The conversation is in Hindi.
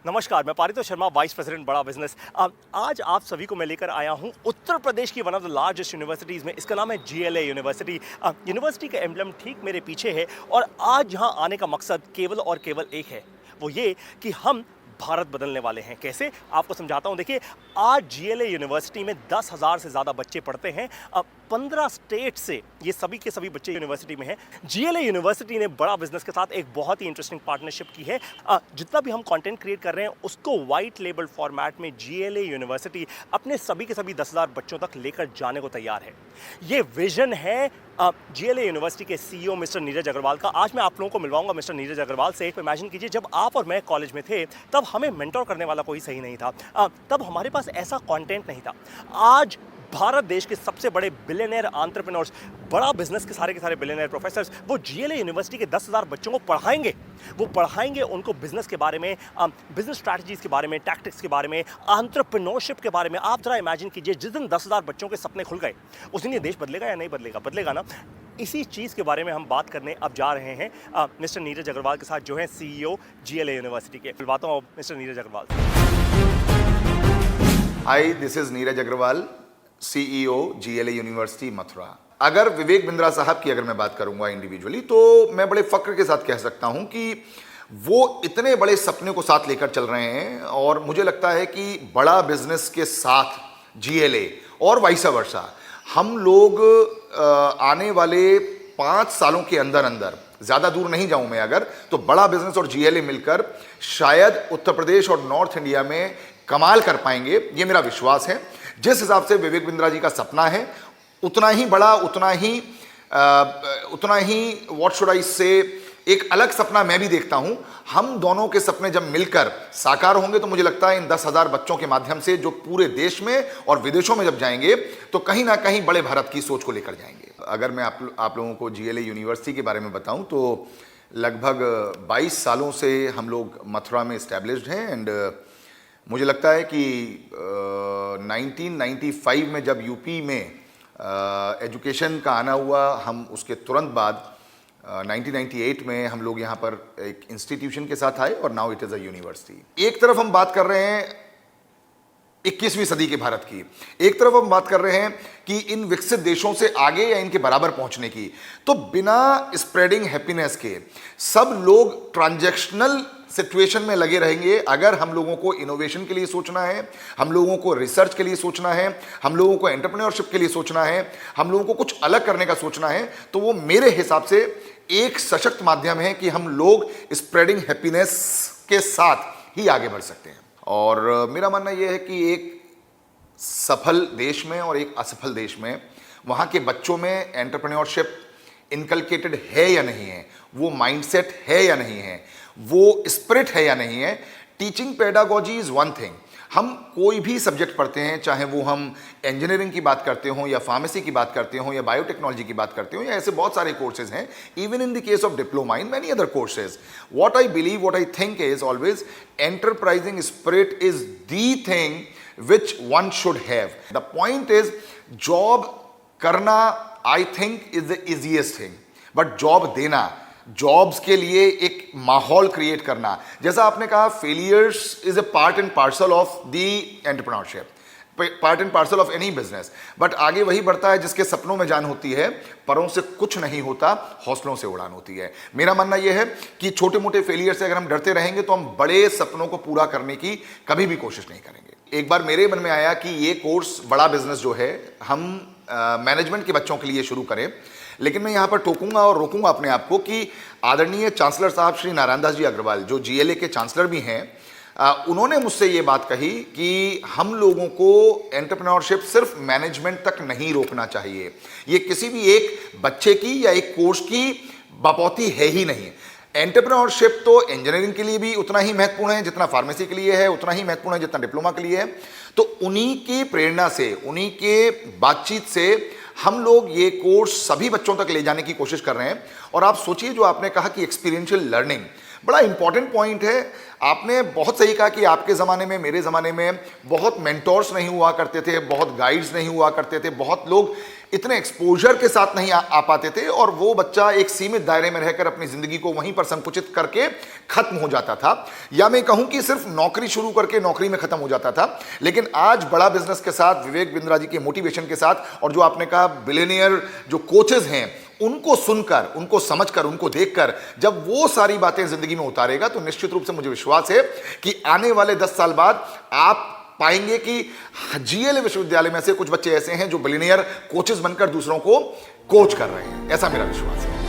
नमस्कार, मैं पारितोष शर्मा, वाइस प्रेसिडेंट बड़ा बिजनेस। आज आप सभी को मैं लेकर आया हूं उत्तर प्रदेश की one of the largest universities में। इसका नाम है जीएलए यूनिवर्सिटी। यूनिवर्सिटी का एम्बलम ठीक मेरे पीछे है और आज यहां आने का मकसद केवल और केवल एक है, वो ये कि हम भारत बदलने वाले हैं। कैसे, आपको समझाता हूं। देखिए, आज जीएलए यूनिवर्सिटी में 10,000 से ज़्यादा बच्चे पढ़ते हैं। 15 स्टेट से ये सभी के सभी बच्चे यूनिवर्सिटी में हैं। जीएलए यूनिवर्सिटी ने बड़ा बिजनेस के साथ एक बहुत ही इंटरेस्टिंग पार्टनरशिप की है। जितना भी हम कंटेंट क्रिएट कर रहे हैं उसको वाइट लेबल फॉर्मेट में जीएलए यूनिवर्सिटी अपने सभी के सभी 10,000 बच्चों तक लेकर जाने को तैयार है। ये विजन है जीएलए यूनिवर्सिटी के सीईओ मिस्टर नीरज अग्रवाल का। आज मैं आप लोगों को मिलवाऊंगा मिस्टर नीरज अग्रवाल से। इमेजिन कीजिए, जब आप और मैं कॉलेज में थे तब हमें मेंटोर करने वाला कोई सही नहीं था। तब हमारे पास ऐसा कंटेंट नहीं था। आज भारत देश के सबसे बड़े बिलियनर एंटरप्रेन्योर्स, बड़ा बिजनेस के सारे बिलियनर प्रोफेसर्स, वो जीएलए यूनिवर्सिटी के 10,000 बच्चों को पढ़ाएंगे। वो पढ़ाएंगे उनको बिजनेस के बारे में, बिजनेस स्ट्रैटेजीज के बारे में, टैक्टिक्स के बारे में, एंटरप्रेन्योरशिप के बारे में। आप जरा इमेजिन कीजिए, जिस दिन 10,000 बच्चों के सपने खुल गए उस दिन ये देश बदलेगा या नहीं बदलेगा? बदलेगा ना। इसी चीज़ के बारे में हम बात करने अब जा रहे हैं मिस्टर नीरज अग्रवाल के साथ, जो है सीईओ जीएलए यूनिवर्सिटी के। मिलवाता हूँ मिस्टर नीरज अग्रवाल से। Hi, this is Neeraj Agarwal, CEO GLA university Mathura. अगर विवेक बिंद्रा साहब की मैं बात करूंगा इंडिविजुअली, तो मैं बड़े फक्र के साथ कह सकता हूं कि वो इतने बड़े सपने को साथ लेकर चल रहे हैं और मुझे लगता है कि बड़ा बिजनेस के साथ जीएलए और वाइस वर्सा हम लोग आने वाले 5 सालों के अंदर अंदर, ज्यादा दूर नहीं जाऊं मैं अगर, तो बड़ा बिजनेस और जीएलए मिलकर शायद उत्तर प्रदेश और नॉर्थ इंडिया में कमाल कर पाएंगे। ये मेरा विश्वास है। जिस हिसाब से विवेक बिंद्रा जी का सपना है, उतना ही बड़ा, उतना ही व्हाट शुड आई से, एक अलग सपना मैं भी देखता हूं। हम दोनों के सपने जब मिलकर साकार होंगे तो मुझे लगता है इन 10,000 बच्चों के माध्यम से जो पूरे देश में और विदेशों में जब जाएंगे तो कहीं ना कहीं बड़े भारत की सोच को लेकर जाएंगे। अगर मैं आप लोगों को जीएलए यूनिवर्सिटी के बारे में बताऊं तो लगभग 22 सालों से हम लोग मथुरा में इस्टेब्लिश्ड हैं एंड मुझे लगता है कि 1995 में जब यूपी में एजुकेशन का आना हुआ, हम उसके तुरंत बाद 1998 में हम लोग यहाँ पर एक इंस्टीट्यूशन के साथ आए और now it is a university. एक तरफ हम बात कर रहे हैं 21वीं सदी के भारत की, एक तरफ हम बात कर रहे हैं कि इन विकसित देशों से आगे या इनके बराबर पहुंचने की। तो बिना स्प्रेडिंग हैप्पीनेस के सब लोग ट्रांजैक्शनल सिचुएशन में लगे रहेंगे। अगर हम लोगों को इनोवेशन के लिए सोचना है, हम लोगों को रिसर्च के लिए सोचना है, हम लोगों को एंटरप्रेन्योरशिप के लिए सोचना है, हम लोगों को कुछ अलग करने का सोचना है, तो वो मेरे हिसाब से एक सशक्त माध्यम है कि हम लोग स्प्रेडिंग हैप्पीनेस के साथ ही आगे बढ़ सकते हैं। और मेरा मानना यह है कि एक सफल देश में और एक असफल देश में वहाँ के बच्चों में एंटरप्रेन्योरशिप इनकलकेटेड है या नहीं है, वो माइंडसेट है या नहीं है, वो स्पिरिट है या नहीं है। Teaching pedagogy is one thing. हम कोई भी सब्जेक्ट पढ़ते हैं, चाहे वो हम इंजीनियरिंग की बात करते हों या फार्मेसी की बात करते हों या बायोटेक्नोलॉजी की बात करते हों या ऐसे बहुत सारे कोर्सेज हैं, even in the case of diploma in many other courses. What I believe, what I think is always enterprising spirit is the thing which one should have. The point is, job करना I think is the easiest thing, but job देना, जॉब्स के लिए एक माहौल क्रिएट करना, जैसा आपने कहा, failures is a part and parcel of the entrepreneurship, part and parcel of any business. But आगे वही बढ़ता है जिसके सपनों में जान होती है, परों से कुछ नहीं होता, हौसलों से उड़ान होती है। मेरा मानना यह है कि छोटे मोटे फेलियर से अगर हम डरते रहेंगे तो हम बड़े सपनों को पूरा करने की कभी भी कोशिश नहीं करेंगे। एक बार मेरे मन में आया कि ये कोर्स बड़ा बिजनेस जो है हम मैनेजमेंट के बच्चों के लिए शुरू करें, लेकिन मैं यहाँ पर टोकूंगा और रोकूंगा अपने आप को कि आदरणीय चांसलर साहब श्री नारायण दास जी अग्रवाल, जो जीएलए के चांसलर भी हैं, उन्होंने मुझसे ये बात कही कि हम लोगों को एंटरप्रेन्योरशिप सिर्फ मैनेजमेंट तक नहीं रोकना चाहिए। ये किसी भी एक बच्चे की या एक कोर्स की बपौती है ही नहीं। एंटरप्रेन्योरशिप तो इंजीनियरिंग के लिए भी उतना ही महत्वपूर्ण है जितना फार्मेसी के लिए है, उतना ही महत्वपूर्ण है जितना डिप्लोमा के लिए है। तो उन्हीं की प्रेरणा से, उन्हीं के बातचीत से हम लोग ये कोर्स सभी बच्चों तक ले जाने की कोशिश कर रहे हैं और आप सोचिए जो आपने कहा कि एक्सपीरियंशियल लर्निंग बड़ा इंपॉर्टेंट पॉइंट है। आपने बहुत सही कहा कि आपके ज़माने में, मेरे ज़माने में बहुत मेंटोर्स नहीं हुआ करते थे, बहुत गाइड्स नहीं हुआ करते थे, बहुत लोग इतने एक्सपोजर के साथ नहीं आ पाते थे, और वो बच्चा एक सीमित दायरे में रहकर अपनी ज़िंदगी को वहीं पर संकुचित करके ख़त्म हो जाता था, या मैं कहूँ कि सिर्फ नौकरी शुरू करके नौकरी में ख़त्म हो जाता था। लेकिन आज बड़ा बिजनेस के साथ, विवेक बिंद्रा जी के मोटिवेशन के साथ, और जो आपने कहा बिलियनियर जो कोचेज़ हैं, उनको सुनकर, उनको समझकर, उनको देखकर जब वो सारी बातें जिंदगी में उतारेगा, तो निश्चित रूप से मुझे विश्वास है कि आने वाले 10 साल बाद आप पाएंगे कि जीएलए विश्वविद्यालय में से कुछ बच्चे ऐसे हैं जो बिलियनियर कोचेस बनकर दूसरों को कोच कर रहे हैं। ऐसा मेरा विश्वास है।